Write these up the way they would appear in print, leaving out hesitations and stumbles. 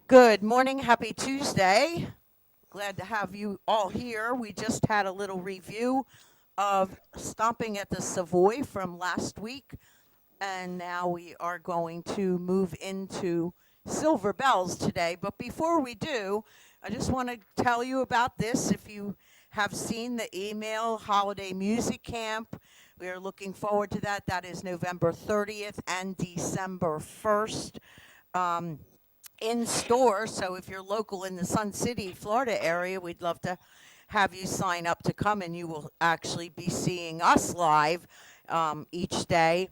Good morning. Happy Tuesday. Glad to have you all here. We just had a little review of stomping at the Savoy from last week, and now we are going to move into Silver Bells today. But before we do, I just want to tell you about this. If you have seen the email holiday music camp, we are looking forward to that. That is November 30th and December 1st. Um, in store. So if you're local in the Sun City, Florida area, we'd love to have you sign up to come, and you will actually be seeing us live each day,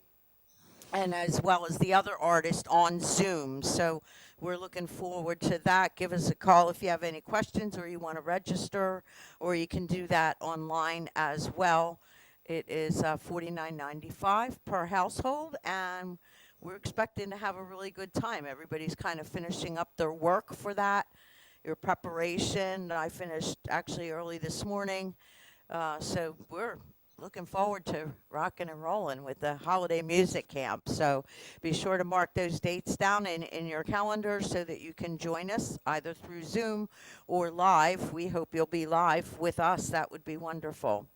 and as well as the other artist on Zoom. So we're looking forward to that. Give us a call if you have any questions or you want to register, or you can do that online as well. It is $49.95 per household, and we're expecting to have a really good time. Everybody's kind of finishing up their work for that, your preparation. I finished actually early this morning, so we're looking forward to rocking and rolling with the holiday music camp. So be sure to mark those dates down in your calendar so that you can join us either through Zoom or live. We hope you'll be live with us. That would be wonderful.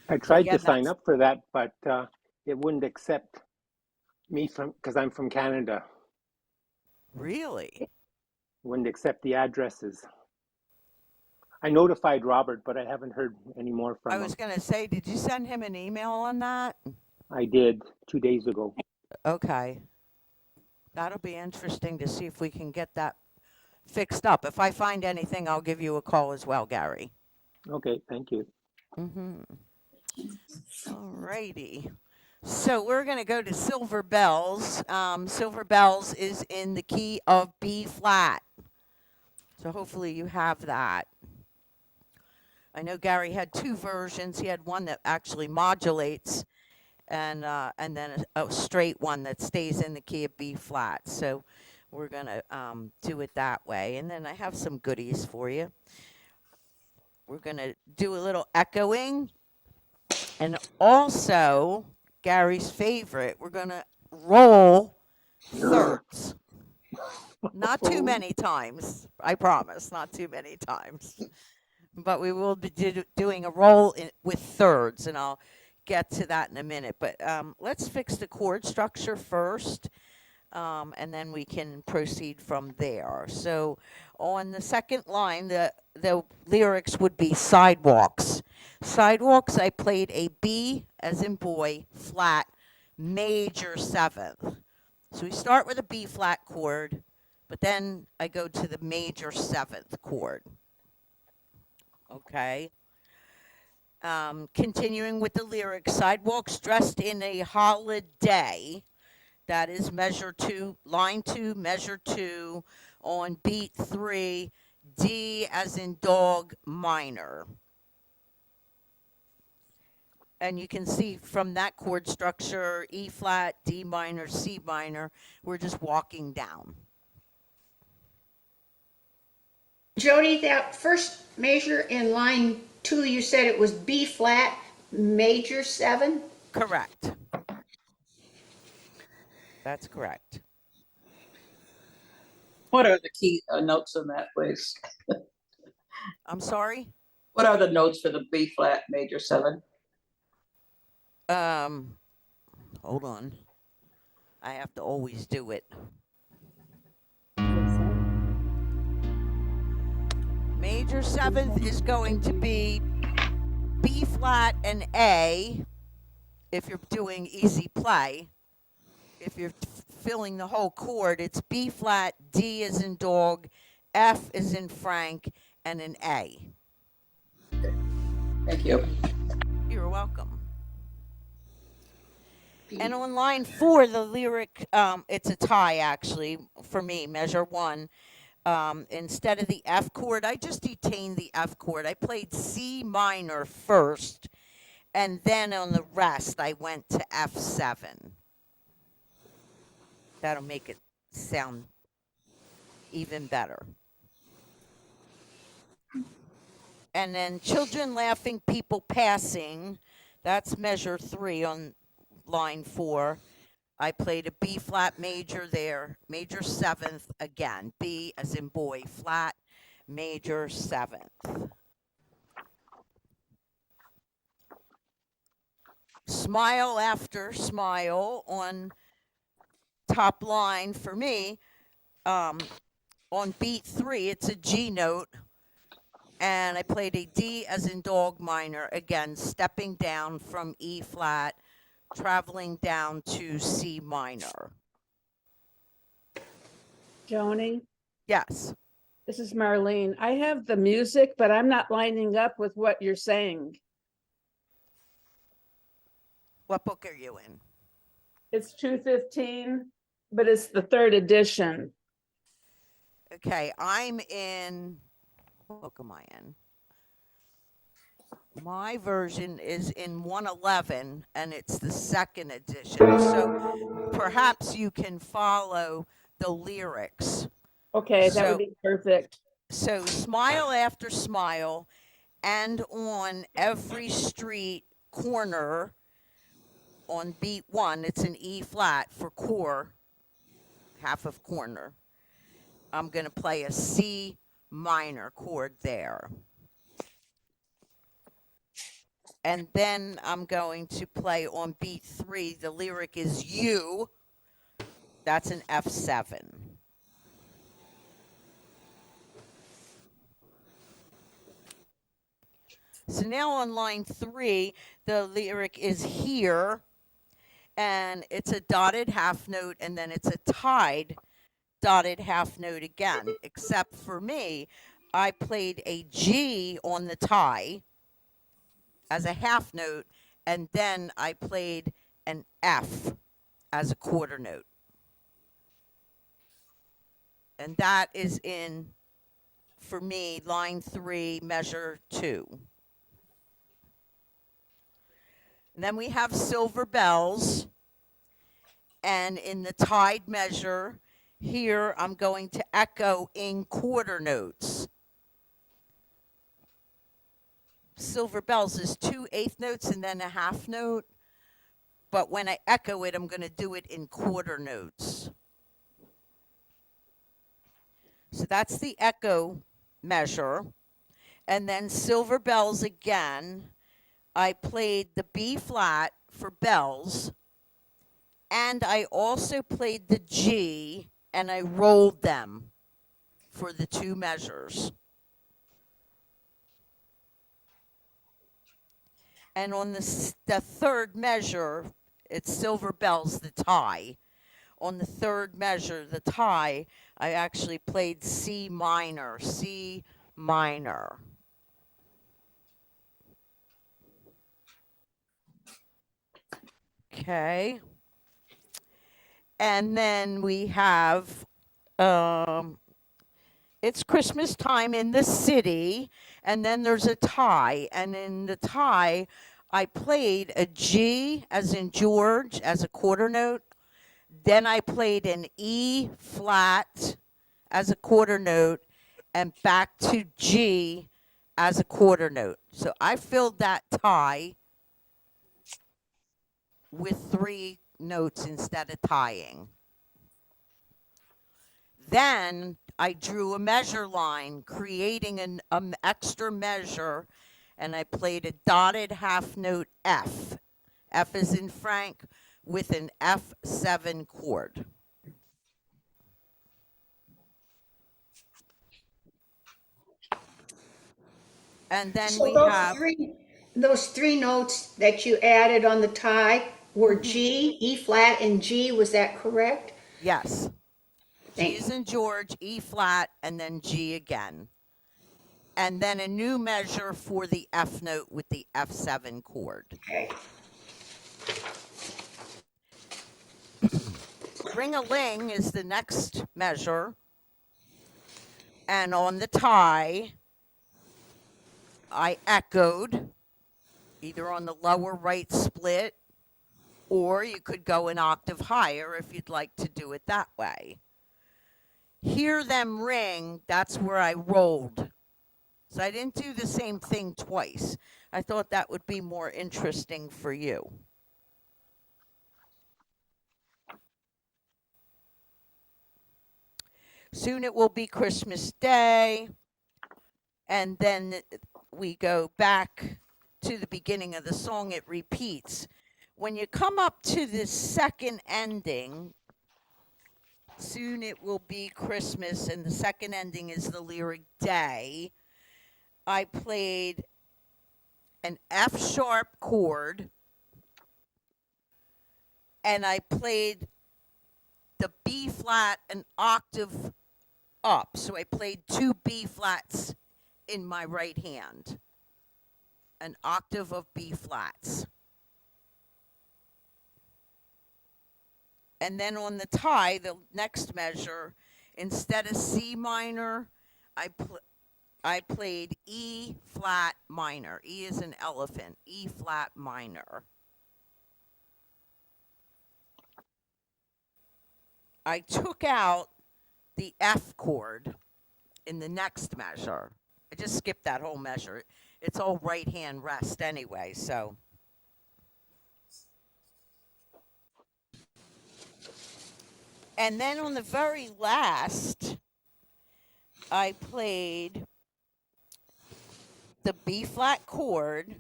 I So tried to again, sign that's up for that, but it wouldn't accept me from because I'm from Canada. really. Wouldn't accept the addresses. I notified Robert, but I haven't heard any more I from was him. going to say, did you send him an email on that? I did 2 days ago. Okay. That'll be interesting to see if we can get that fixed up. If I find anything, I'll give you a call as well, Gary. Okay, thank you. Mm-hmm. All righty. So we're going to go to Silver Bells. Silver Bells is in the key of B flat. So hopefully you have that. I know Gary had two versions. He had one that actually modulates, and then a straight one that stays in the key of B flat. So we're gonna do it that way. And then I have some goodies for you. We're gonna do a little echoing, and also Gary's favorite. We're gonna roll thirds. Not too Oh, many times, I promise. Not too many times, but we will be doing a roll with thirds, and I'll get to that in a minute. But let's fix the chord structure first, and then we can proceed from there. So, on the second line, the lyrics would be sidewalks. Sidewalks. I played a B as in boy flat major seventh. So we start with a B flat chord, but then I go to the major seventh chord. Okay. Continuing with the lyrics, sidewalks dressed in a holiday. That is measure two, line two, measure two, on beat three, D as in dog minor. And you can see from that chord structure, E flat, D minor, C minor, we're just walking down. Jody, that first measure in line 2, you said it was B flat major 7? Correct. That's correct. What are the key notes on that, please? I'm sorry? What are the notes for the B flat major 7? Um, Hold on. I have to always do it. Major seventh is going to be B flat and A if you're doing easy play. If you're filling the whole chord, it's B flat, D is in dog, F is in Frank, and an A. Thank you. You're welcome. And B. on line four, the lyric, it's a tie actually for me, measure one. Instead of the F chord, I just detained the F chord. I played C minor first, and then on the rest, I went to F7. That'll make it sound even better. And then children laughing, people passing. That's measure three on line four. I played a B flat major there, major seventh again, B as in boy, flat, major seventh. Smile after smile on top line for me. On beat 3, it's a G note, and I played a D as in dog minor, again, stepping down from E flat, traveling down to C minor. Joanie, Yes. this is Marlene. I have the music, but I'm not lining up with what you're saying. What book are you in? It's 215, but it's the third edition. Okay, I'm in. What book am I in? My version is in 111, and it's the second edition. So perhaps you can follow the lyrics. Okay, that would So, be perfect. smile after smile, and on every street corner on beat 1, it's an E flat for core, half of corner. I'm going to play a C minor chord there. And then I'm going to play on beat 3. The lyric is you. That's an F7. So now on line 3, the lyric is here, and it's a dotted half note, and then it's a tied dotted half note again. Except for me, I played a G on the tie as a half note, and then I played an F as a quarter note. And that is in, for me, line 3, measure 2. And then we have silver bells. And in the tied measure, here I'm going to echo in quarter notes. Silver bells is 2 eighth notes and then a half note. But when I echo it, I'm going to do it in quarter notes. So that's the echo measure. And then silver bells again. I played the B flat for bells. And I also played the G, and I rolled them for the 2 measures. And on the third measure, it's silver bells, the tie. On the third measure, the tie, I actually played C minor, C minor. Okay. And then we have it's Christmas time in the city, and then there's a tie. And in the tie, I played a G as in George as a quarter note. Then I played an E flat as a quarter note, and back to G as a quarter note. So I filled that tie with 3 notes instead of tying. Then I drew a measure line, creating an extra measure, and I played a dotted half note F. F is in Frank, with an F7 chord. And then So we have those three notes that you added on the tie were Mhm. G, E flat, and G. Was that correct? Yes. G Thank is you. in George, E flat, and then G again. And then a new measure for the F note with the F7 chord. Okay. Ring-a-ling is the next measure. And on the tie, I echoed either on the lower right split, or you could go an octave higher if you'd like to do it that way. Hear them ring, that's where I rolled. So I didn't do the same thing twice. I thought that would be more interesting for you. Soon it will be Christmas Day. And then we go back to the beginning of the song, it repeats. When you come up to the second ending, soon it will be Christmas, and the second ending is the lyric day. I played an F sharp chord, and I played the B flat an octave up. So I played two B flats in my right hand, an octave of B flats. And then on the tie, the next measure, instead of C minor, I played E flat minor. E is an elephant. E flat minor. I took out the F chord in the next measure. I just skipped that whole measure. It's all right hand rest anyway, so. And then on the very last, I played the B flat chord.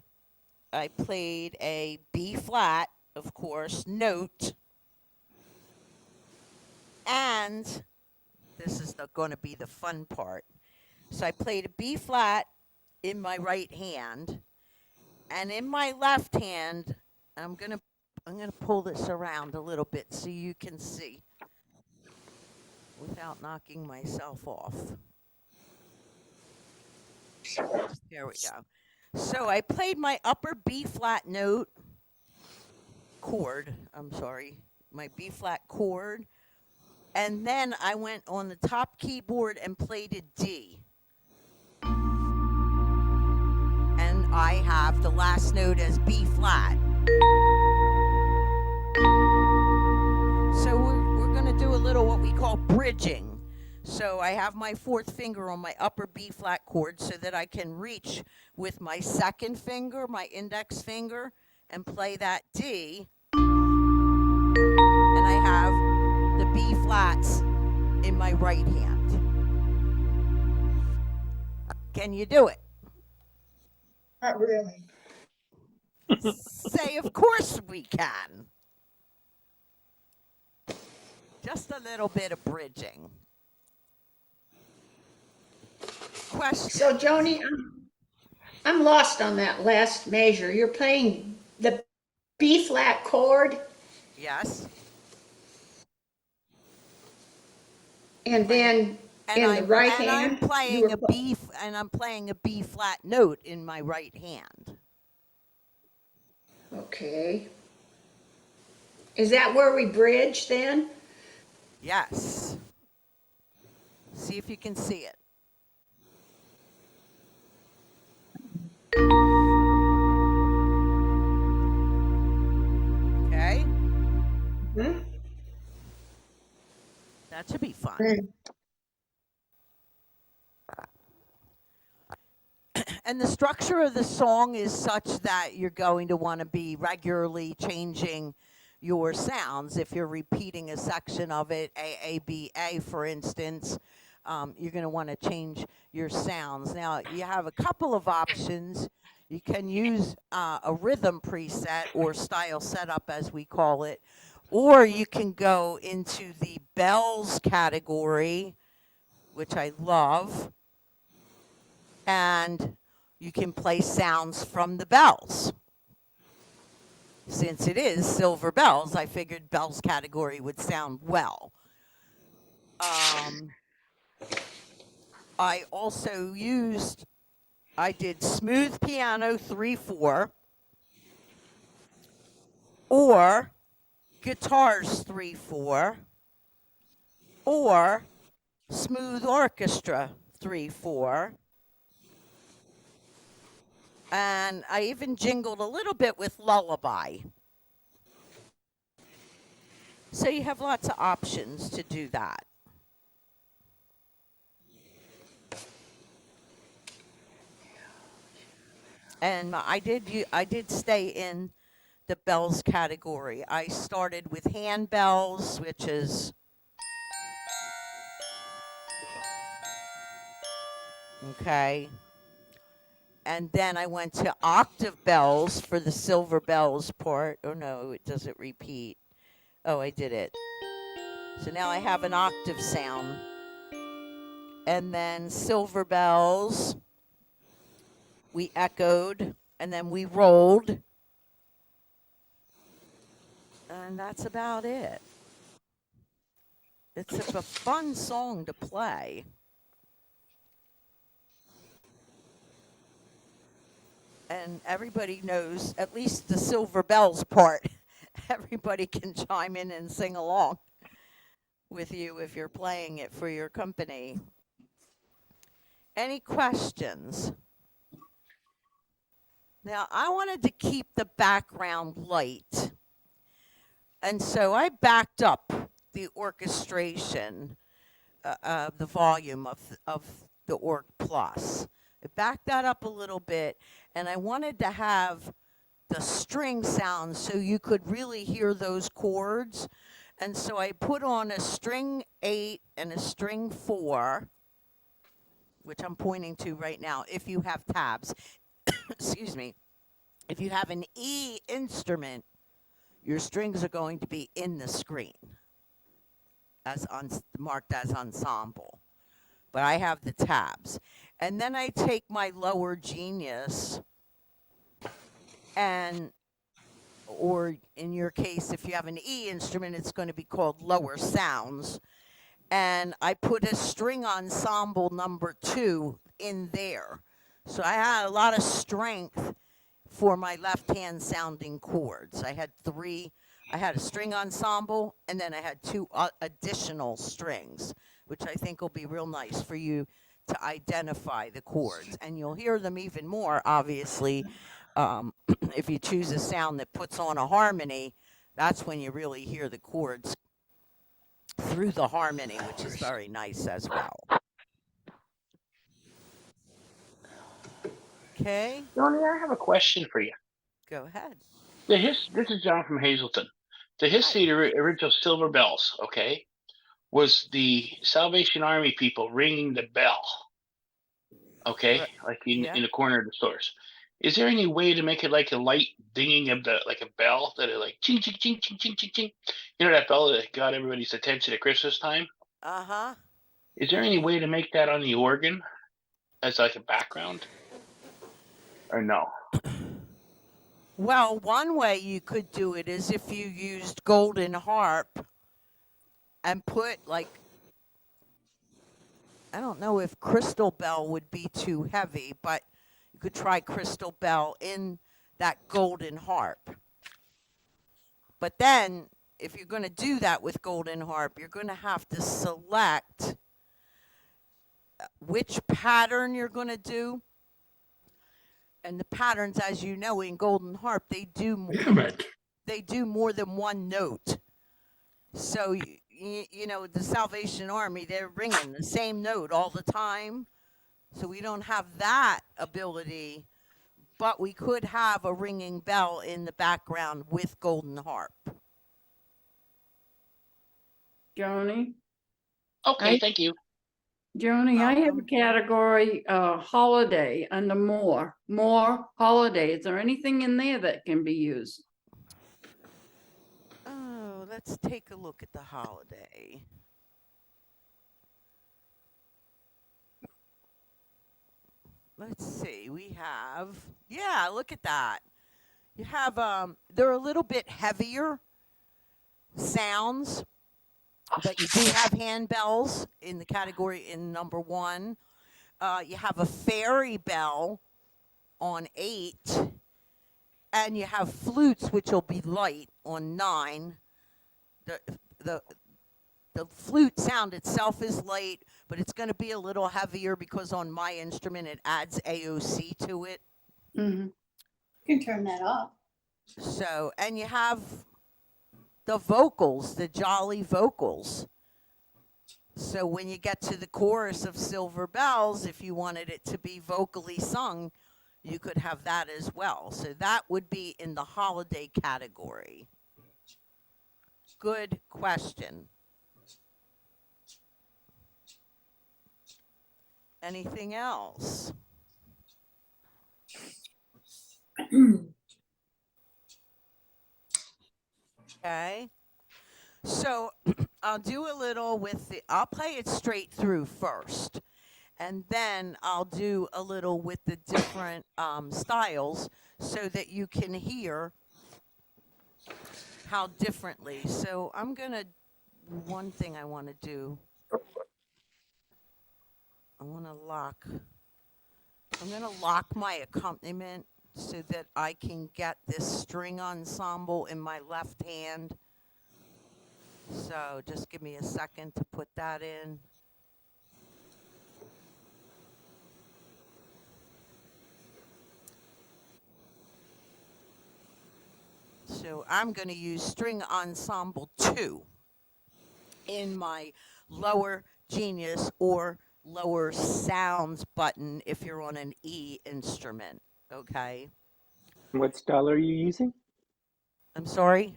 I played a B flat, of course, note. And this is going to be the fun part. So I played a B flat in my right hand, and in my left hand, I'm gonna pull this around a little bit so you can see without knocking myself off. There we go. So I played my upper B flat note chord. I'm sorry, my B flat chord, and then I went on the top keyboard and played a D. And I have the last note as B flat. So we're going to do a little what we call bridging. So I have my fourth finger on my upper B flat chord so that I can reach with my second finger, my index finger, and play that D. And I have the B flats in my right hand. Can you do it? Not really. Say, of course we can. Just a little bit of bridging. Question. So Joni, I'm lost on that last measure. You're playing the B flat chord Yes. and then And in the right and hand. I'm playing I'm playing a B flat note in my right hand. Okay. Is that where we bridge then? Yes. See if you can see it. Okay. Hmm? That should be fun. And the structure of the song is such that you're going to want to be regularly changing your sounds. If you're repeating a section of it, A, B, A, for instance, you're going to want to change your sounds. Now, you have a couple of options. You can use a rhythm preset or style setup, as we call it, or you can go into the bells category, which I love, and you can play sounds from the bells. Since it is silver bells, I figured bells category would sound well. I also I did smooth piano 3/4 or guitars 3/4 or smooth orchestra 3/4. And I even jingled a little bit with lullaby. So you have lots of options to do that. And I did stay in the bells category. I started with handbells, which is Okay. And then I went to octave bells for the silver bells part. Oh no, it doesn't repeat. Oh, I did it. So now I have an octave sound. And then silver bells, we echoed, and then we rolled. And that's about it. It's a fun song to play. And everybody knows at least the silver bells part. Everybody can chime in and sing along with you if you're playing it for your company. Any questions? Now, I wanted to keep the background light. And so I backed up the orchestration, the volume of the Org Plus. I backed that up a little bit, and I wanted to have the string sounds so you could really hear those chords. And so I put on a string 8 and a string 4, which I'm pointing to right now, if you have tabs. Excuse me. If you have an E instrument, your strings are going to be in the screen as marked as ensemble. But I have the tabs. And then I take my lower genius and, or in your case, if you have an E instrument, it's going to be called lower sounds. And I put a string ensemble number 2 in there. So I had a lot of strength for my left hand sounding chords. I had 3. I had a string ensemble, and then I had 2 additional strings, which I think will be real nice for you to identify the chords. And you'll hear them even more, obviously, if you choose a sound that puts on a harmony. That's when you really hear the chords through the harmony, which is very nice as well. Okay, Johnny, I have a question for you. go ahead. This is John from Hazleton. The Hi. history of the original Silver Bells, okay, was the Salvation Army people ringing the bell, okay, like Yeah. in the corner of the stores. Is there any way to make it like a light dinging of the like a bell that it like ching ching ching ching ching ching ching? You know that bell that got everybody's attention at Christmas time? Uh-huh. Is there any way to make that on the organ as like a background? Or no? Well, one way you could do it is if you used golden harp and put like, I don't know if crystal bell would be too heavy, but you could try crystal bell in that golden harp. But then if you're going to do that with golden harp, you're going to have to select which pattern you're going to do. And the patterns, as you know, in golden harp, they do more than one note. So you know, the Salvation Army, they're ringing the same note all the time. So we don't have that ability, but we could have a ringing bell in the background with golden harp. Joni? Okay, thank you. Joni, I have a Welcome. category, holiday under more holiday. Is there anything in there that can be used? Oh, let's take a look at the holiday. Let's see. We have, yeah, look at that. You have they're a little bit heavier sounds, but you do have handbells in the category in number 1. You have a fairy bell on 8, and you have flutes, which will be light on 9. The the the flute sound itself is light, but it's going to be a little heavier because on my instrument it adds AOC to it. Mhm. You can turn that off. So, and you have the vocals, the jolly vocals. So when you get to the chorus of Silver Bells, if you wanted it to be vocally sung, you could have that as well. So that would be in the holiday category. Good question. Anything else? Okay. So I'll do a little with I'll play it straight through first. And then I'll do a little with the different styles so that you can hear how differently. So I'm going to, one thing I want to do, I'm going to lock my accompaniment so that I can get this string ensemble in my left hand. So just give me a second to put that in. So I'm going to use string ensemble 2 in my lower genius or lower sounds button if you're on an E instrument. Okay. What style are you using? I'm sorry.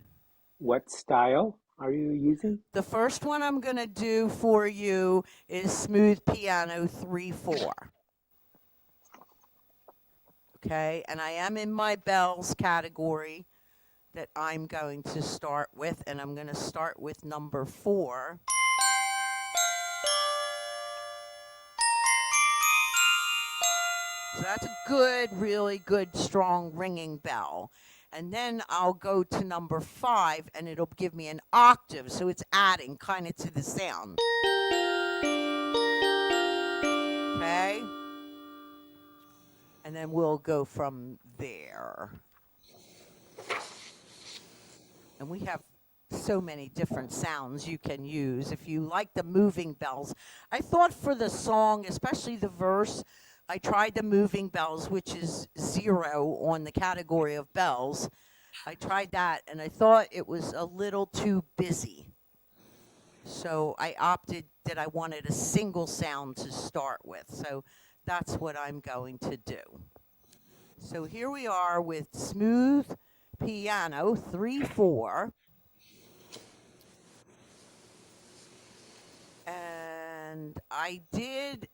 What style are you using? The first one I'm going to do for you is smooth piano 3/4. Okay. And I am in my bells category that I'm going to start with, and I'm going to start with number 4. So that's a good, really good, strong ringing bell. And then I'll go to number 5, and it'll give me an octave, so it's adding kind of to the sound. Okay? And then we'll go from there. And we have so many different sounds you can use. If you like the moving bells, I thought for the song, especially the verse, I tried the moving bells, which is 0 on the category of bells. I tried that, and I thought it was a little too busy. So I opted that I wanted a single sound to start with. So that's what I'm going to do. So here we are with smooth piano 3/4. And I did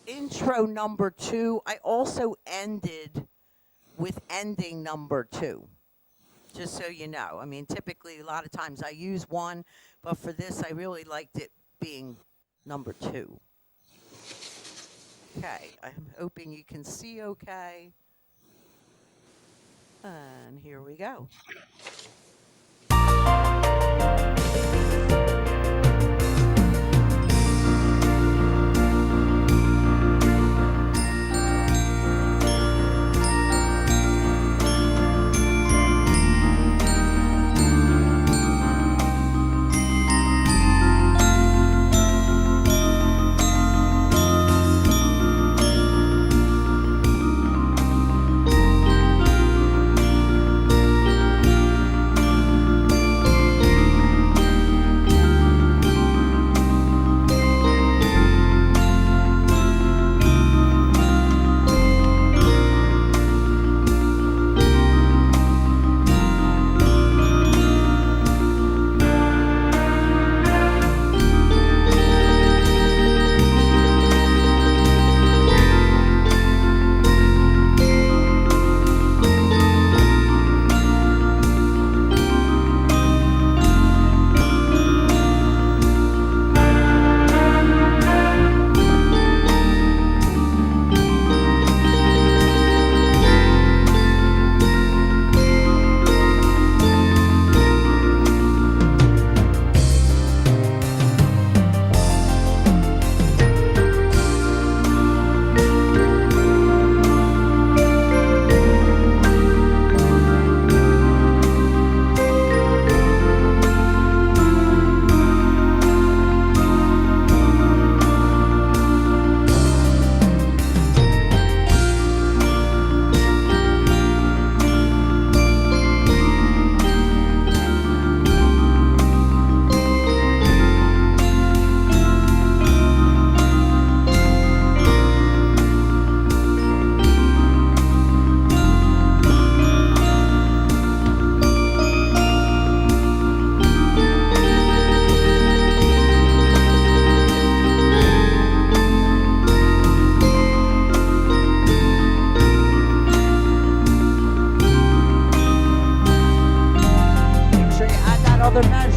intro number 2. I also ended with ending number 2. Just so you know. I mean, typically a lot of times I use 1, but for this I really liked it being number 2. Okay, I'm hoping you can see okay. And here we go.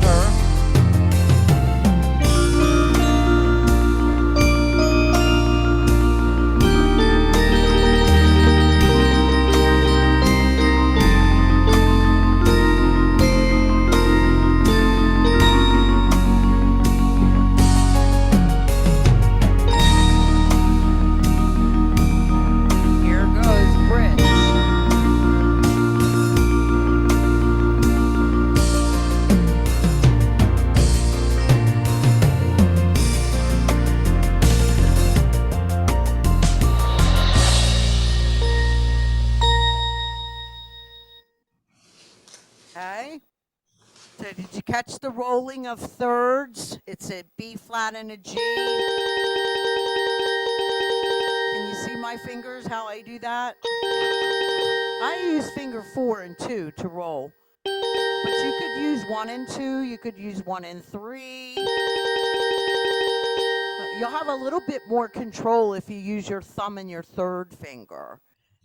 upper. Here goes bridge. Okay. So did you catch the rolling of thirds? It's a B flat and a G. Can you see my fingers, how I do that? I use finger 4 and 2 to roll. But you could use 1 and 2, you could use 1 and 3. You'll have a little bit more control if you use your thumb and your third finger.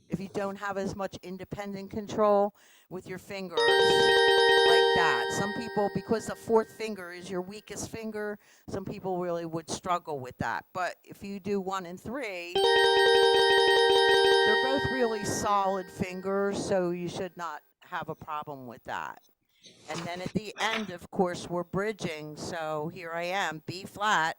If you don't have as much independent control with your fingers like that. Some people, because the fourth finger is your weakest finger, some people really would struggle with that. But if you do 1 and 3, they're both really solid fingers, so you should not have a problem with that. And then at the end, of course, we're bridging. So here I am, B flat.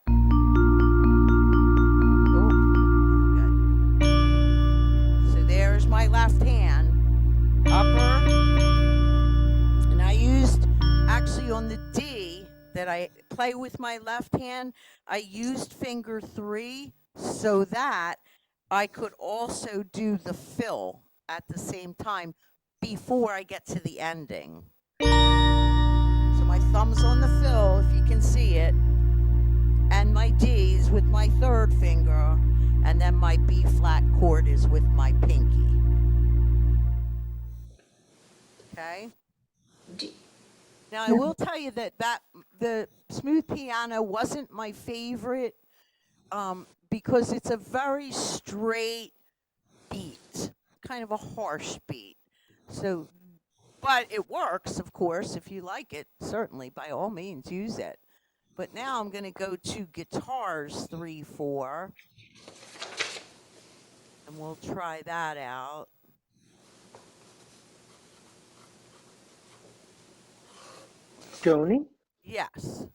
So there's my left hand, upper. And I used, actually on the D that I play with my left hand, I used finger 3 so that I could also do the fill at the same time before I get to the ending. So my thumb's on the fill, if you can see it, and my D is with my third finger, and then my B flat chord is with my pinky. Okay? Now I will tell you that the smooth piano wasn't my favorite because it's a very straight beat, kind of a harsh beat. So, but it works, of course, if you like it. Certainly, by all means, use it. But now I'm going to go to guitars 3, 4, and we'll try that out. Joanie, Yes.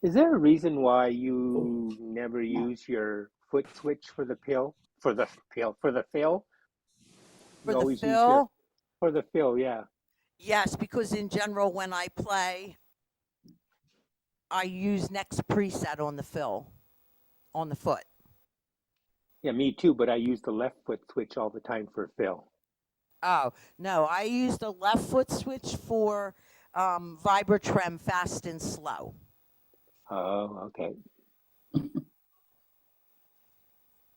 is there a reason why you never use your foot switch for the pill? For the pill? For the fill? For You the always use your fill, for the fill, yeah. yes, because in general, when I play, I use next preset on the fill, on the foot. Yeah, me too, but I use the left foot switch all the time for fill. Oh, no, I use the left foot switch for Vibratrem fast and slow. Oh, okay.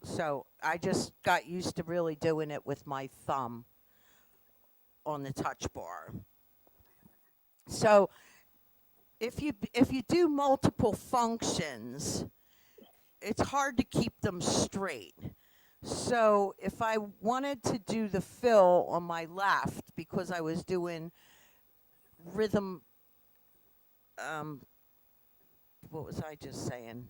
So I just got used to really doing it with my thumb on the touch bar. So if you do multiple functions, it's hard to keep them straight. So if I wanted to do the fill on my left because I was doing rhythm, what was I just saying?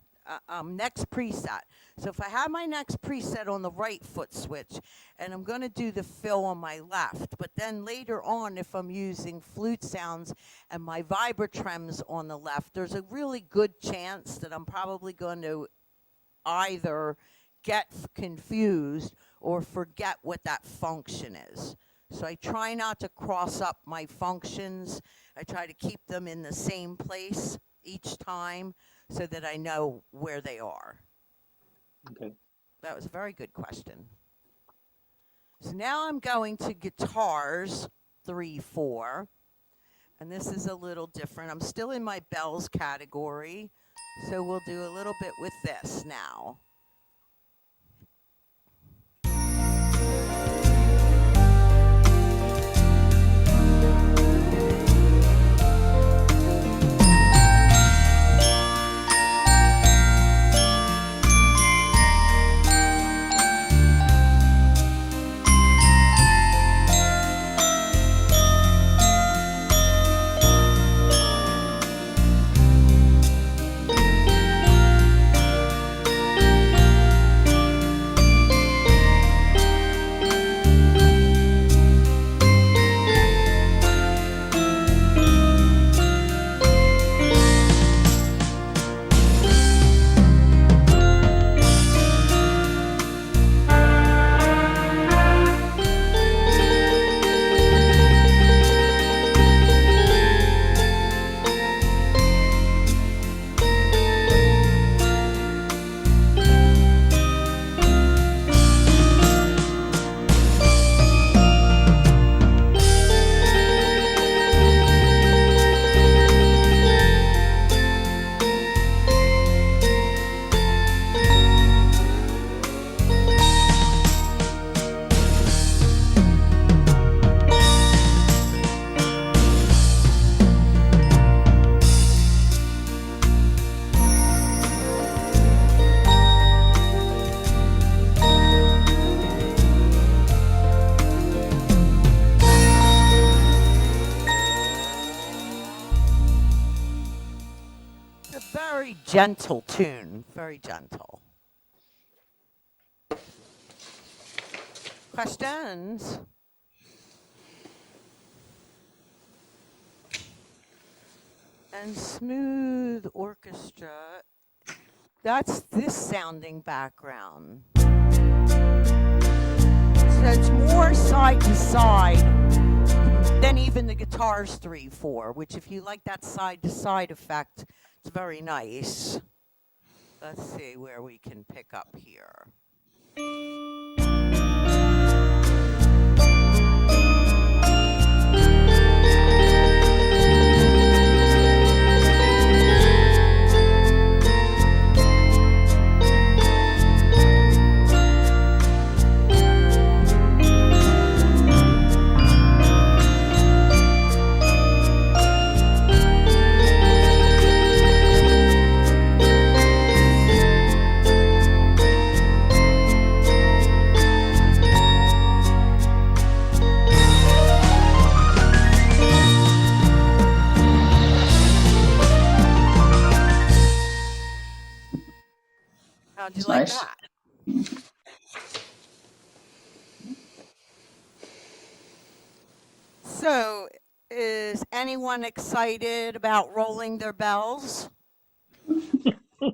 Next preset. So if I have my next preset on the right foot switch and I'm going to do the fill on my left, but then later on if I'm using flute sounds and my vibratrems on the left, there's a really good chance that I'm probably going to either get confused or forget what that function is. So I try not to cross up my functions. I try to keep them in the same place each time so that I know where they are. Okay. That was a very good question. So now I'm going to guitars 3, 4. And this is a little different. I'm still in my bells category. So we'll do a little bit with this now. very gentle tune, very gentle. Questions? And smooth orchestra. That's this sounding background. So it's more side to side than even the guitar's 3/4, which if you like that side to side effect, it's very nice. Let's see where we can pick up here. How'd you It's like nice. that? So, is anyone excited about rolling their bells?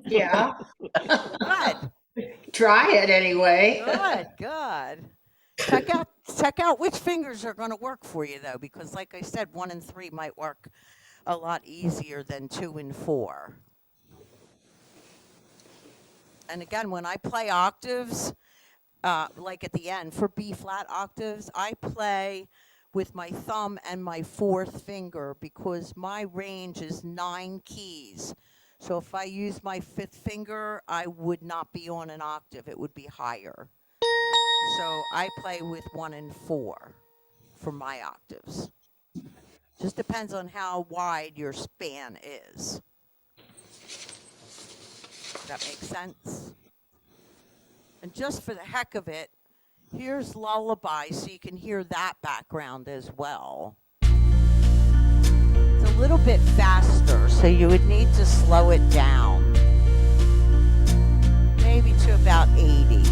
Yeah, Good, try it anyway. good. Check out which fingers are going to work for you though, because like I said, 1 and 3 might work a lot easier than 2 and 4. And again, when I play octaves, like at the end for B flat octaves, I play with my thumb and my 4th finger because my range is 9 keys. So if I use my 5th finger, I would not be on an octave. It would be higher. So I play with 1 and 4 for my octaves. Just depends on how wide your span is. Does that make sense? And just for the heck of it, here's Lullaby, so you can hear that background as well. It's a little bit faster, so you would need to slow it down. Maybe to about 80.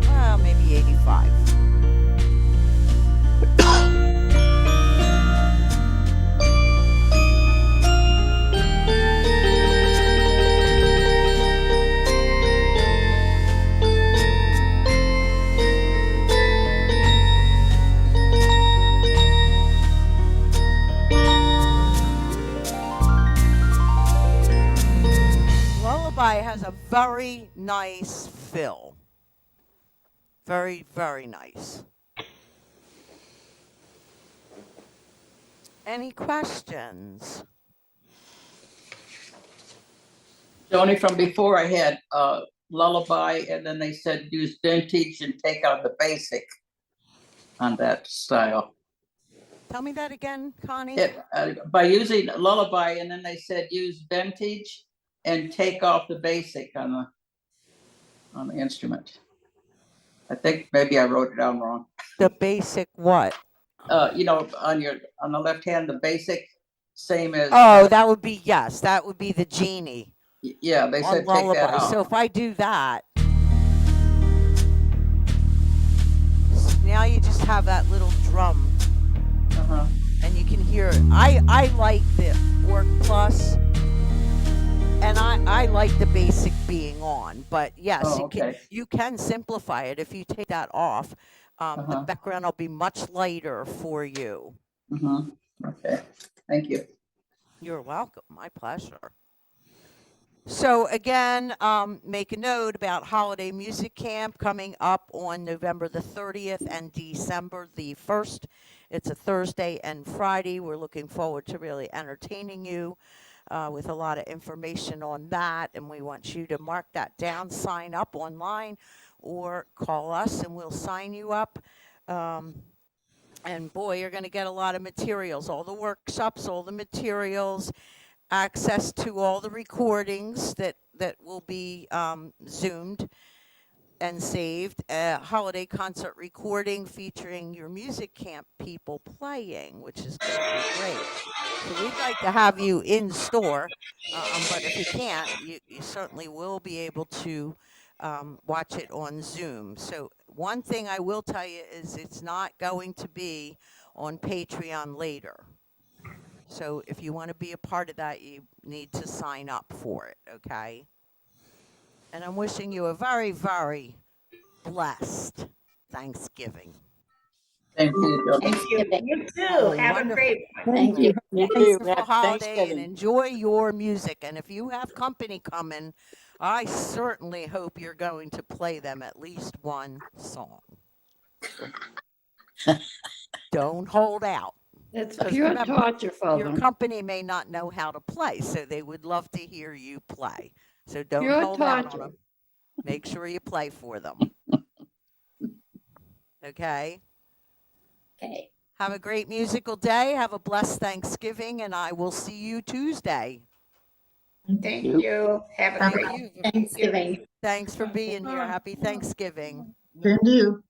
Well, maybe 85. Lullaby has a very nice fill. Very, very nice. Any questions? Joanie, from before I had lullaby, and then they said use vintage and take out the basic on that style. Tell me that again, Connie. By using lullaby, and then they said use vintage and take off the basic on the instrument. I think maybe I wrote it down wrong. The basic what? You know, on the left hand, the basic, same as. Oh, that would be, yes, that would be the genie Yeah, they on said take that Lullaby. out. So if I do that, now you just have that little drum Uh-huh. and you can hear it. I like the Orc Plus, and I like the basic being on, but yes, Oh, okay. you can simplify it if you take that off. The Uh-huh. background will be much lighter for you. Okay, thank you. You're welcome. My pleasure. So again, make a note about Holiday Music Camp coming up on November the 30th and December the 1st. It's a Thursday and Friday. We're looking forward to really entertaining you with a lot of information on that. And we want you to mark that down, sign up online, or call us and we'll sign you up. And boy, you're going to get a lot of materials, all the workshops, all the materials, access to all the recordings that will be zoomed, and saved a holiday concert recording featuring your music camp people playing, which is going to be great. So we'd like to have you in store, but if you can't, you certainly will be able to watch it on Zoom. So one thing I will tell you is it's not going to be on Patreon later. So if you want to be a part of that, you need to sign up for it, okay? And I'm wishing you a very, very blessed Thanksgiving. Thank you, Joanie. Thank you. You Have too. a Have a wonderful, great one. Thank you. You too. wonderful Happy holiday and Thanksgiving. enjoy your music. And if you have company coming, I certainly hope you're going to play them at least one song. Don't hold out. It's 'Cause pure remember, torture for your them. company may not know how to play, so they would love to hear you play. So don't Pure hold out on torture. them. Make sure you play for them. Okay? Okay. Have a great musical day. Have a blessed Thanksgiving, and I will see you Tuesday. Thank You. you. Have a Thank great you. Thanksgiving. Thanks for being here. Happy Thanksgiving. Same to you.